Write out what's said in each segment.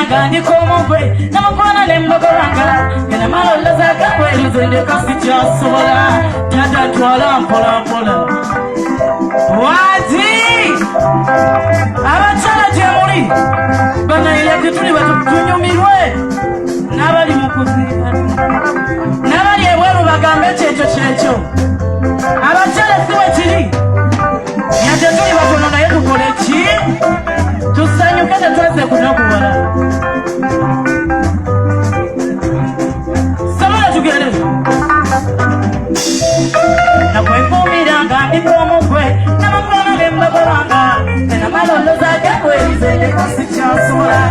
Gani como fue, no me pone en la coranga, que la mano la saca, pues no se le casicha sola, tata tuala, pola. Wati! Abachala jamuri, bana ile kituli watu tunyo mirwe, nabali mukuzika, nabali eweru bagambe checho, abachala siwe chili, yajatuli watu nona yetu kolechi, tusanyu kata tuweze kunakuwana. Samana together. Na kwe kumiranga ndikomo kwe, na mkono lemba baranga, na malolo zake kwe izele kusicha sola.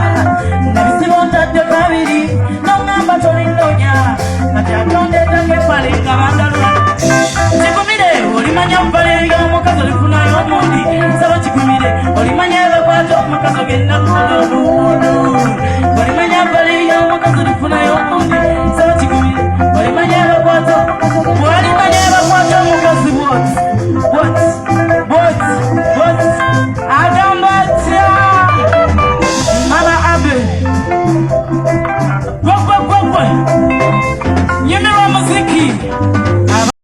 Na bisibonda de kabiri, na ngamba tolindonya, na jatonde tange pale kamandalwa. Chikumire, olimanya mpale ya mokazo lifuna yomondi, saba chikumire, olimanya ebe kwato mokazo genda kulodu.